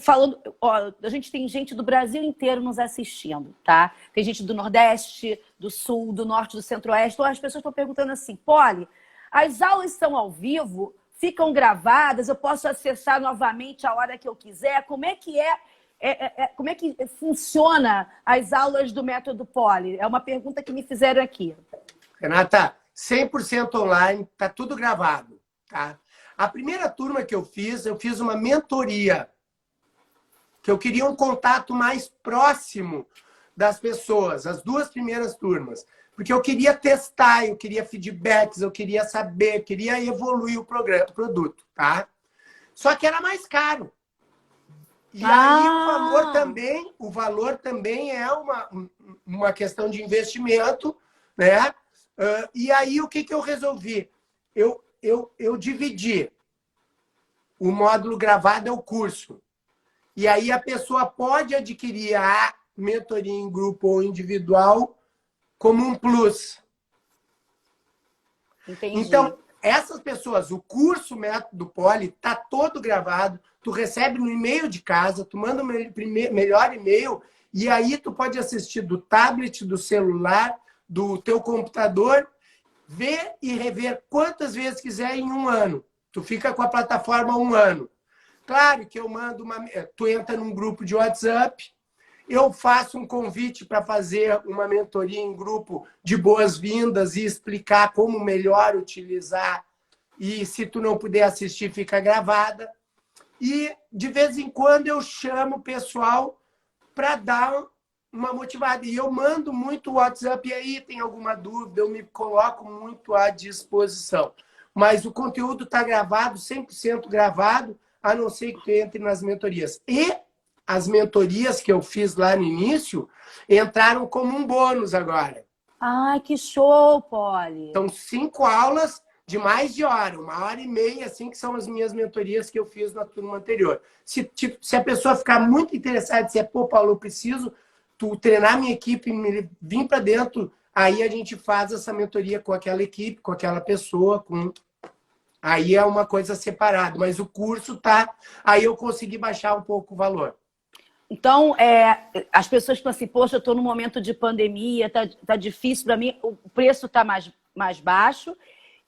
falando, ó, a gente tem gente do Brasil inteiro nos assistindo, tá? Tem gente do Nordeste, do Sul, do Norte, do Centro-Oeste. Então, as pessoas estão perguntando assim, Poli, as aulas são ao vivo, ficam gravadas, eu posso acessar novamente a hora que eu quiser? Como é que como é que funciona as aulas do Método Poli? É uma pergunta que me fizeram aqui. Renata, 100% online, tá tudo gravado, tá? A primeira turma que eu fiz uma mentoria, que eu queria um contato mais próximo das pessoas, as 2 primeiras turmas. Porque eu queria testar, eu queria feedbacks, eu queria saber, queria evoluir o produto, tá? Só que era mais caro. E aí o valor também é uma questão de investimento, né? E aí o que eu resolvi? Eu dividi. O módulo gravado é o curso. E aí a pessoa pode adquirir a mentoria em grupo ou individual como um plus. Entendi. Então, essas pessoas, o curso Método Poli está todo gravado, tu recebe no e-mail de casa, tu manda o melhor e-mail, e aí tu pode assistir do tablet, do celular, do teu computador, ver e rever quantas vezes quiser em um ano. Tu fica com a plataforma um ano. Claro que eu mando tu entra num grupo de WhatsApp, eu faço um convite para fazer uma mentoria em grupo de boas-vindas e explicar como melhor utilizar. E se tu não puder assistir, fica gravada. E de vez em quando eu chamo o pessoal para dar uma motivada. E eu mando muito WhatsApp, e aí tem alguma dúvida, eu me coloco muito à disposição. Mas o conteúdo está gravado, 100% gravado, a não ser que tu entre nas mentorias. E as mentorias que eu fiz lá no início entraram como um bônus agora. Ai, que show, Poli! São 5 aulas de mais de hora, 1h30, assim, que são as minhas mentorias que eu fiz na turma anterior. Se a pessoa ficar muito interessada, dizer, pô, Paulo, eu preciso treinar minha equipe, vir para dentro, aí a gente faz essa mentoria com aquela equipe, com aquela pessoa, aí é uma coisa separada, mas o curso tá, aí eu consegui baixar um pouco o valor. Então, as pessoas falam assim, poxa, eu estou num momento de pandemia, tá difícil para mim, o preço está mais baixo,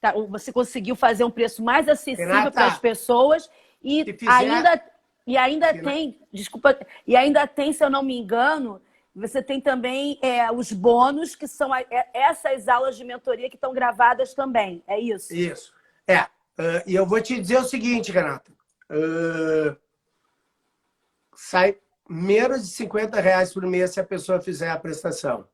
tá, você conseguiu fazer um preço mais acessível para as pessoas e ainda tem, desculpa, e ainda tem, se eu não me engano, você tem também os bônus, que são essas aulas de mentoria que estão gravadas também, é isso? Isso. E eu vou te dizer o seguinte, Renata, sai menos de R$50 por mês se a pessoa fizer a prestação.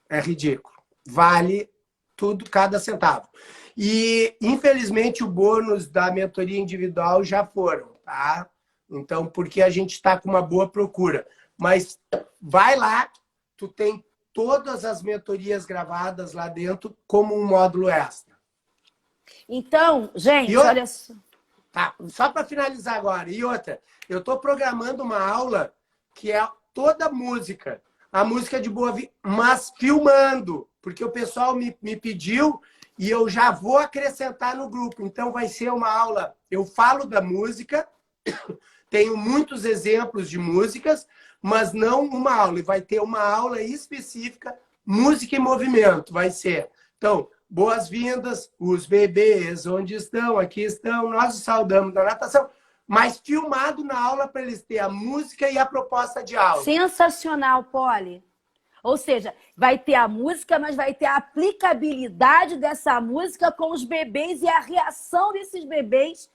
É ridículo. Vale tudo, cada centavo. E, infelizmente, o bônus da mentoria individual já foram, tá? Então, porque a gente está com uma boa procura. Mas vai lá, tu tem todas as mentorias gravadas lá dentro como um módulo extra. Então, gente, olha só. Tá, só para finalizar agora. E outra, eu estou programando uma aula que é toda música. A música de boa vida, mas filmando. Porque o pessoal me pediu e eu já vou acrescentar no grupo. Então vai ser uma aula. Eu falo da música, tenho muitos exemplos de músicas, mas não uma aula. E vai ter uma aula específica, música em movimento. Vai ser. Então, boas-vindas, os bebês, onde estão? Aqui estão, nós os saudamos da natação, mas filmado na aula para eles terem a música e a proposta de aula. Sensacional, Poli. Ou seja, vai ter a música, mas vai ter a aplicabilidade dessa música com os bebês e a reação desses bebês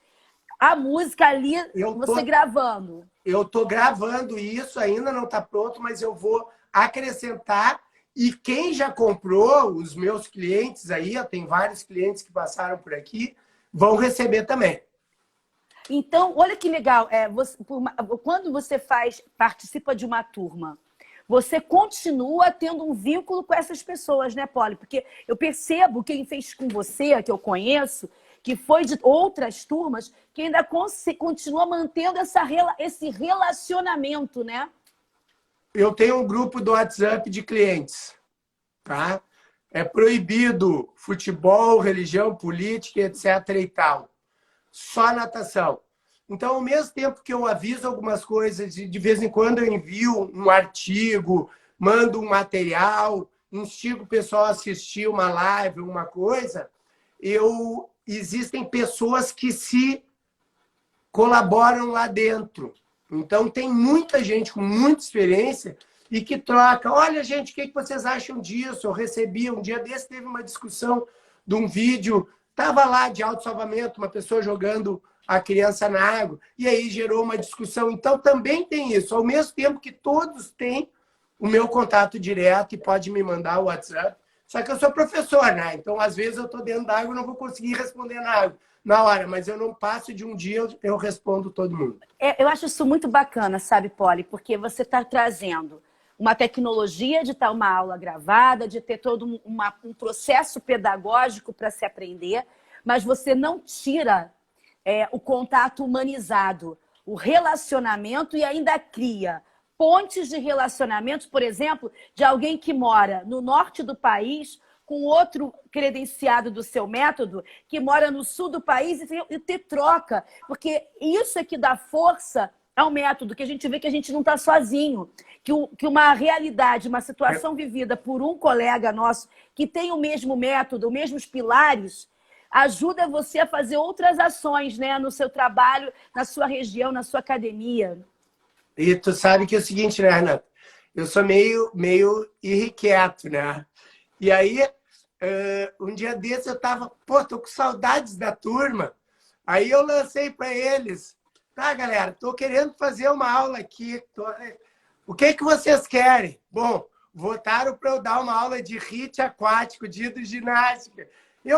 à música ali, você gravando. Eu estou gravando isso, ainda não está pronto, mas eu vou acrescentar. E quem já comprou, os meus clientes aí, tem vários clientes que passaram por aqui, vão receber também. Então, olha que legal. Quando você participa de uma turma, você continua tendo um vínculo com essas pessoas, né, Poli? Porque eu percebo quem fez com você, que eu conheço, que foi de outras turmas, que ainda continua mantendo esse relacionamento, né? Eu tenho um grupo do WhatsApp de clientes, tá? É proibido futebol, religião, política, etc. e tal. Só natação. Então, ao mesmo tempo que eu aviso algumas coisas, de vez em quando eu envio um artigo, mando um material, instigo o pessoal a assistir uma live, uma coisa, existem pessoas que se colaboram lá dentro. Então, tem muita gente com muita experiência e que troca. Olha, gente, o que vocês acham disso? Eu recebi, um dia desse teve uma discussão de um vídeo, estava lá de autossalvamento, uma pessoa jogando a criança na água, e aí gerou uma discussão. Então, também tem isso. Ao mesmo tempo que todos têm o meu contato direto e pode me mandar o WhatsApp. Só que eu sou professor, né? Então, às vezes, eu estou dentro da água e não vou conseguir responder na hora, mas eu não passo de um dia, eu respondo todo mundo. Eu acho isso muito bacana, sabe, Polly? Porque você está trazendo uma tecnologia de estar uma aula gravada, de ter todo um processo pedagógico para se aprender, mas você não tira o contato humanizado, o relacionamento e ainda cria pontes de relacionamentos, por exemplo, de alguém que mora no norte do país com outro credenciado do seu método que mora no sul do país e ter troca. Porque isso é que dá força ao método, que a gente vê que a gente não está sozinho. Que uma realidade, uma situação vivida por um colega nosso que tem o mesmo método, os mesmos pilares, ajuda você a fazer outras ações, né, no seu trabalho, na sua região, na sua academia. E tu sabe que é o seguinte, né, Renata? Eu sou meio irrequieto, né? E aí, um dia desse eu tava, tô com saudades da turma. Aí eu lancei para eles, tá, galera, tô querendo fazer uma aula aqui. O que vocês querem? Bom, votaram para eu dar uma aula de HIIT aquático, de hidroginástica.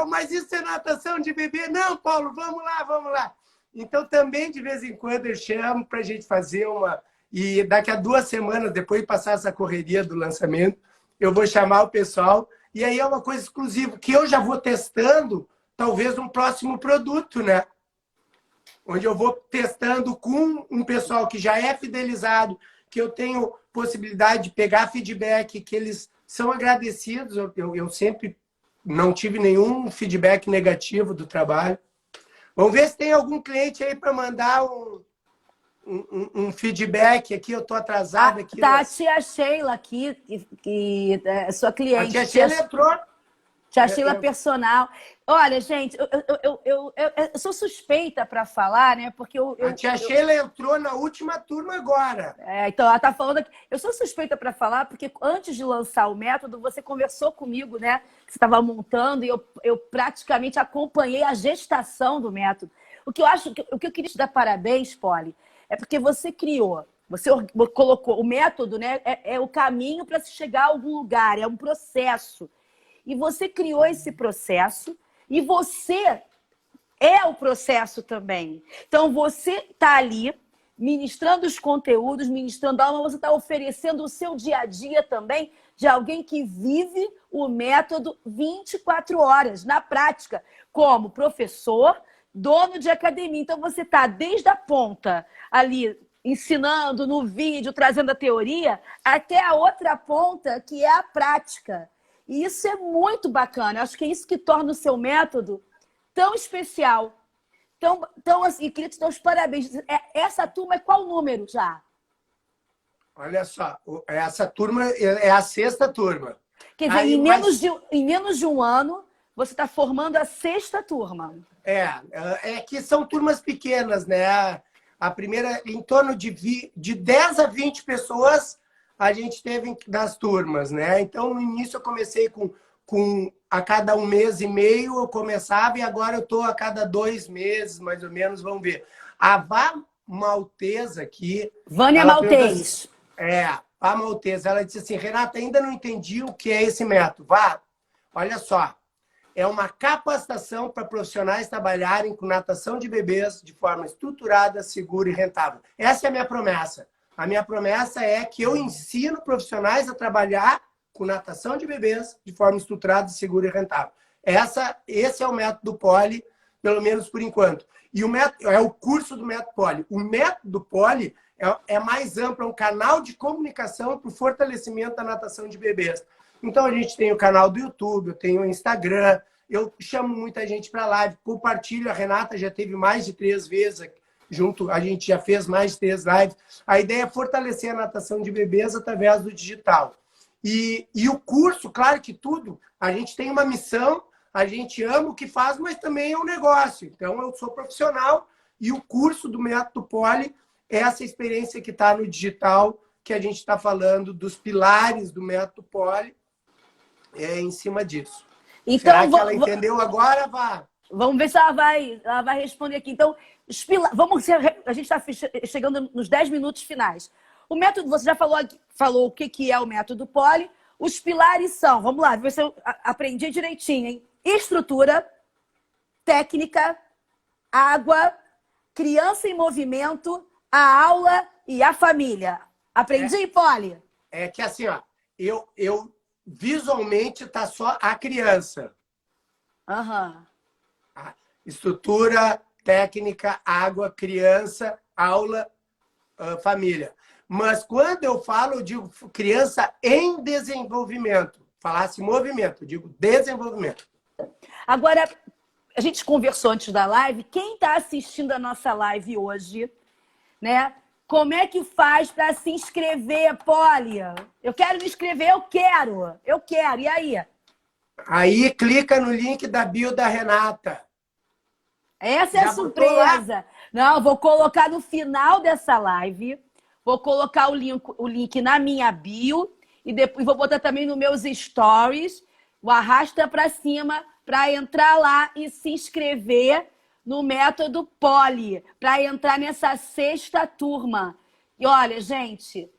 Mas isso é natação de bebê? Não, Paulo, vamos lá. Então, também, de vez em quando, eu chamo para a gente fazer uma... E daqui a 2 semanas, depois de passar essa correria do lançamento, eu vou chamar o pessoal. E aí é uma coisa exclusiva, que eu já vou testando, talvez, um próximo produto, né? Onde eu vou testando com um pessoal que já é fidelizado, que eu tenho possibilidade de pegar feedback, que eles são agradecidos. Eu sempre não tive nenhum feedback negativo do trabalho. Vamos ver se tem algum cliente aí para mandar um feedback aqui. Eu estou atrasada aqui. Tá a tia Sheila aqui, que é sua cliente. A tia Sheila entrou. Tia Sheila personal. Olha, gente, eu sou suspeita para falar, né? Porque a tia Sheila entrou na última turma agora. Então, ela está falando aqui. Eu sou suspeita para falar, porque antes de lançar o método, você conversou comigo, né? Você estava montando e eu praticamente acompanhei a gestação do método. O que eu queria te dar parabéns, Polly, é porque você criou, você colocou o método, né? É o caminho para se chegar a algum lugar, é um processo. E você criou esse processo e você é o processo também. Então, você está ali ministrando os conteúdos, ministrando a aula, você está oferecendo o seu dia a dia também de alguém que vive o método 24 horas, na prática, como professor, dono de academia. Então, você está desde a ponta ali, ensinando no vídeo, trazendo a teoria, até a outra ponta, que é a prática. E isso é muito bacana. Eu acho que é isso que torna o seu método tão especial. Então assim, queria te dar os parabéns. Essa turma é qual número já? Olha só, essa turma é a 6ª turma. Quer dizer, em menos de um ano, você está formando a 6ª turma. É que são turmas pequenas, né? A primeira, em torno de 10 a 20 pessoas, a gente teve nas turmas, né? Então, no início eu comecei com a cada 1 mês e meio eu começava e agora eu estou a cada 2 meses, mais ou menos, vamos ver. A Vá Maltesa aqui... Vânia Maltês. A Maltesa, ela disse assim, Renata, ainda não entendi o que é esse método. Vá, olha só, é uma capacitação para profissionais trabalharem com natação de bebês de forma estruturada, segura e rentável. Essa é a minha promessa. A minha promessa é que eu ensino profissionais a trabalhar com natação de bebês de forma estruturada, segura e rentável. Esse é o método Polly, pelo menos por enquanto. E o método é o curso do método Polly. O método Polly é mais amplo, é um canal de comunicação para o fortalecimento da natação de bebês. Então, a gente tem o canal do YouTube, eu tenho o Instagram, eu chamo muita gente para live, compartilho. A Renata já teve mais de 3 vezes aqui, junto, a gente já fez mais de 3 lives. A ideia é fortalecer a natação de bebês através do digital. E o curso, claro que tudo, a gente tem uma missão, a gente ama o que faz, mas também é um negócio. Então, eu sou profissional e o curso do Método Polly é essa experiência que está no digital, que a gente está falando dos pilares do Método Polly, em cima disso. Então, Será que ela entendeu agora, Vá? vamos ver se ela vai responder aqui. Então, a gente está chegando nos 10 minutos finais. O método, você já falou o que é o método Poli. Os pilares são, vamos lá, ver se eu aprendi direitinho, hein? Estrutura, técnica, água, criança em movimento, a aula e a família. Aprendi, Poli? É que assim, ó, eu visualmente tá só a criança. Aham. Estrutura, técnica, água, criança, aula, família. Mas quando eu falo, eu digo criança em desenvolvimento. Falasse movimento, eu digo desenvolvimento. Agora, a gente conversou antes da live. Quem está assistindo a nossa live hoje, né? Como é que faz para se inscrever, Poli? Eu quero me inscrever, eu quero. E aí? Aí clica no link da bio da Renata. Essa é a surpresa. Não, vou colocar no final dessa live. Vou colocar o link na minha bio e depois vou botar também nos meus stories. O arrasta para cima para entrar lá e se inscrever no método Poli, para entrar nessa 6ª turma. E olha, gente,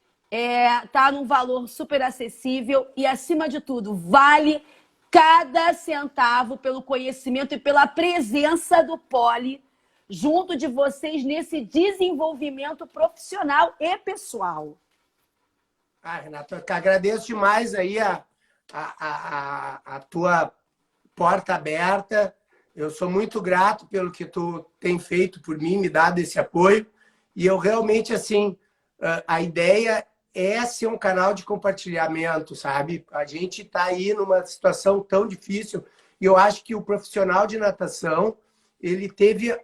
tá num valor super acessível e, acima de tudo, vale cada centavo pelo conhecimento e pela presença do Poli junto de vocês nesse desenvolvimento profissional e pessoal. Renata, eu agradeço demais aí a tua porta aberta. Eu sou muito grato pelo que tu tem feito por mim, me dado esse apoio. E eu realmente, assim, a ideia é ser um canal de compartilhamento, sabe? A gente está aí numa situação tão difícil e eu acho que o profissional de natação, ele teve...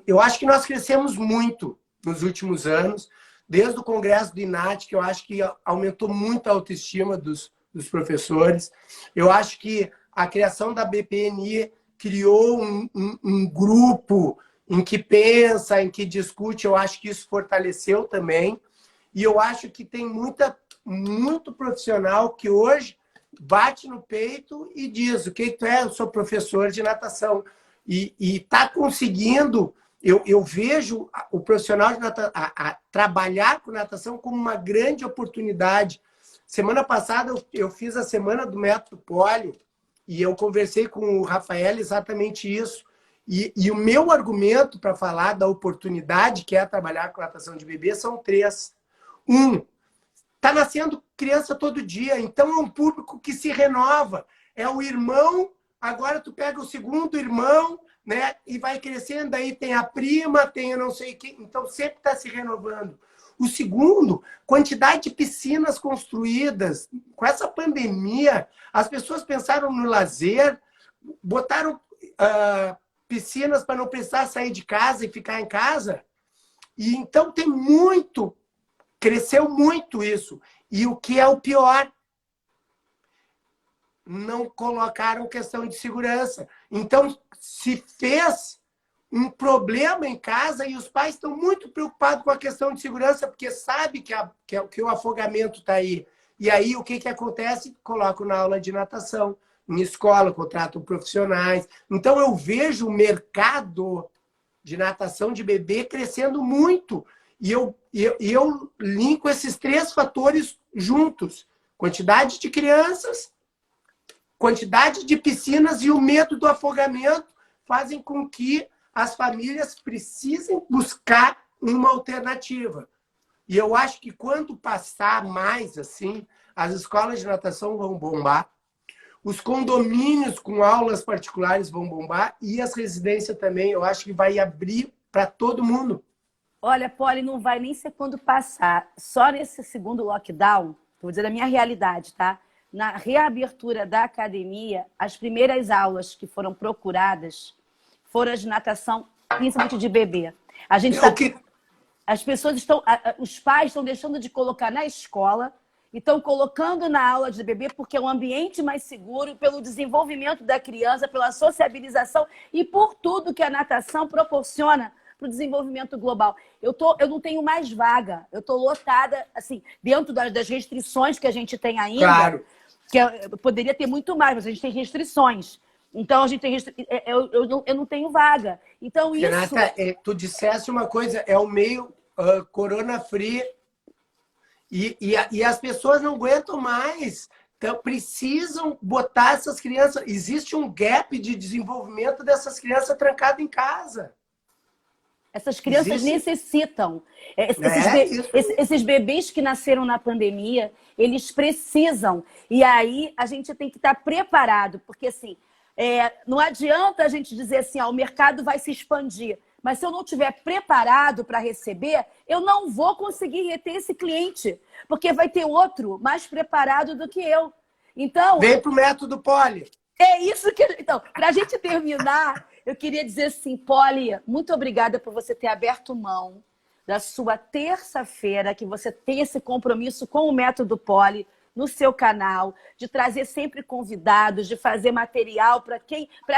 Eu acho que nós crescemos muito nos últimos anos, desde o congresso do INAT, que eu acho que aumentou muito a autoestima dos professores. Eu acho que a criação da BPNI criou um grupo em que pensa, em que discute. Eu acho que isso fortaleceu também. E eu acho que tem muito profissional que hoje bate no peito e diz: o que tu é? Eu sou professor de natação. E está conseguindo... Eu vejo o profissional de natação trabalhar com natação como uma grande oportunidade. Semana passada eu fiz a semana do método Poli e eu conversei com o Rafael exatamente isso. E o meu argumento para falar da oportunidade que é trabalhar com natação de bebê são 3. Está nascendo criança todo dia, então é um público que se renova. É o irmão, agora tu pega o segundo irmão, né? E vai crescendo, aí tem a prima, tem eu não sei quem, então sempre está se renovando. O segundo, quantidade de piscinas construídas. Com essa pandemia, as pessoas pensaram no lazer, botaram piscinas para não precisar sair de casa e ficar em casa. E então tem muito, cresceu muito isso. E o que é o pior? Não colocaram questão de segurança. Então, se fez um problema em casa e os pais estão muito preocupados com a questão de segurança, porque sabe que o afogamento está aí. E aí, o que acontece? Colocam na aula de natação, em escola, contratam profissionais. Então, eu vejo o mercado de natação de bebê crescendo muito. E eu linko esses 3 fatores juntos. Quantidade de crianças, quantidade de piscinas e o medo do afogamento fazem com que as famílias precisem buscar uma alternativa. E eu acho que quando passar mais assim, as escolas de natação vão bombar, os condomínios com aulas particulares vão bombar e as residências também, eu acho que vai abrir para todo mundo. Olha, Poli, não vai nem ser quando passar. Só nesse segundo lockdown, vou dizer a minha realidade, tá? Na reabertura da academia, as primeiras aulas que foram procuradas foram as de natação, principalmente de bebê. A gente As pessoas estão, os pais estão deixando de colocar na escola e estão colocando na aula de bebê porque é um ambiente mais seguro, pelo desenvolvimento da criança, pela sociabilização e por tudo que a natação proporciona para o desenvolvimento global. Eu não tenho mais vaga, eu estou lotada, assim, dentro das restrições que a gente tem ainda. Claro. Poderia ter muito mais, mas a gente tem restrições. Então, a gente tem eu não tenho vaga. Então, isso... Renata, tu disseste uma coisa, é o meio corona-free e as pessoas não aguentam mais. Então, precisam botar essas crianças... Existe um gap de desenvolvimento dessas crianças trancadas em casa. Essas crianças necessitam. Esses bebês que nasceram na pandemia, eles precisam. E aí, a gente tem que estar preparado. Porque, assim, não adianta a gente dizer assim, o mercado vai se expandir. Mas se eu não estiver preparado para receber, eu não vou conseguir reter esse cliente. Porque vai ter outro mais preparado do que eu. Então... Vem para o método Poli. É isso que... Então, para a gente terminar, eu queria dizer assim, Poli, muito obrigada por você ter aberto mão da sua terça-feira, que você tem esse compromisso com o método Poli no seu canal, de trazer sempre convidados, de fazer material para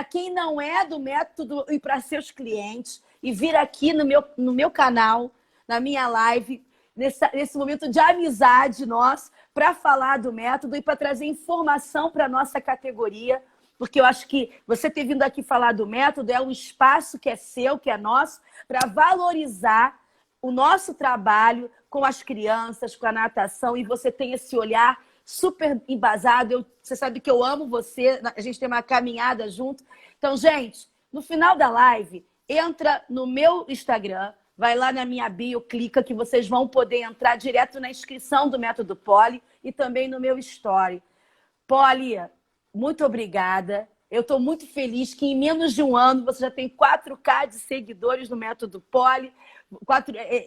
quem não é do método e para seus clientes, e vir aqui no meu canal, na minha live, nesse momento de amizade nosso, para falar do método e para trazer informação para a nossa categoria, porque eu acho que você ter vindo aqui falar do método é um espaço que é seu, que é nosso, para valorizar o nosso trabalho com as crianças, com a natação, e você tem esse olhar super embasado. Você sabe que eu amo você, a gente tem uma caminhada junto. Então, gente, no final da live, entra no meu Instagram, vai lá na minha bio, clica que vocês vão poder entrar direto na inscrição do Método Poli e também no meu story. Poli, muito obrigada. Eu estou muito feliz que em menos de um ano você já tem 4K de seguidores no Método Poli.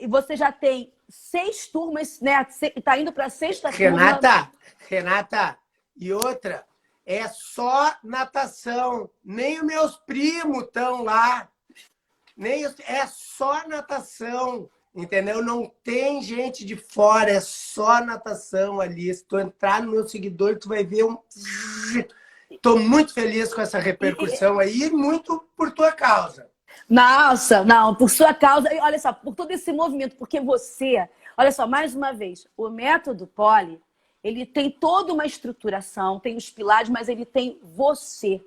E você já tem 6 turmas, né? Está indo para a 6ª turma. Renata, e outra, é só natação. Nem os meus primos estão lá. É só natação, entendeu? Não tem gente de fora, é só natação ali. Se tu entrar no meu seguidor, tu vai ver Estou muito feliz com essa repercussão aí, muito por tua causa. Nossa, não, por sua causa. E olha só, por todo esse movimento, porque você... Olha só, mais uma vez, o Método Poli, ele tem toda uma estruturação, tem os pilares, mas ele tem você.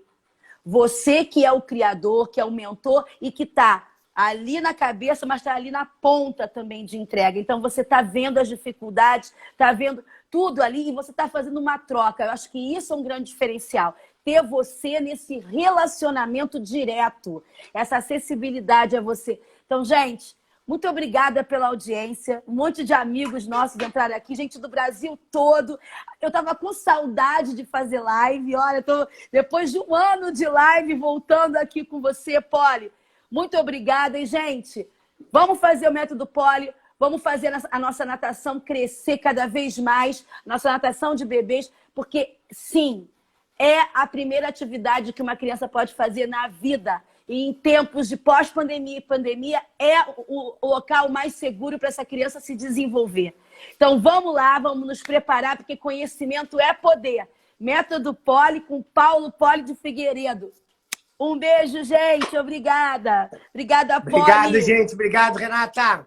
Você que é o criador, que é o mentor e que está ali na cabeça, mas está ali na ponta também de entrega. Então, você está vendo as dificuldades, está vendo tudo ali e você está fazendo uma troca. Eu acho que isso é um grande diferencial. Ter você nesse relacionamento direto. Essa acessibilidade a você. Então, gente, muito obrigada pela audiência. Um monte de amigos nossos entraram aqui, gente do Brasil todo. Eu estava com saudade de fazer live. Olha, depois de um ano de live, voltando aqui com você, Poli. Muito obrigada. E, gente, vamos fazer o Método Poli. Vamos fazer a nossa natação crescer cada vez mais. Nossa natação de bebês. Porque, sim, é a primeira atividade que uma criança pode fazer na vida. E em tempos de pós-pandemia e pandemia, é o local mais seguro para essa criança se desenvolver. Então, vamos lá, vamos nos preparar, porque conhecimento é poder. Método Poli com Paulo Poli de Figueiredo. Um beijo, gente. Obrigada. Obrigada, Poli. Obrigado, gente. Obrigado, Renata.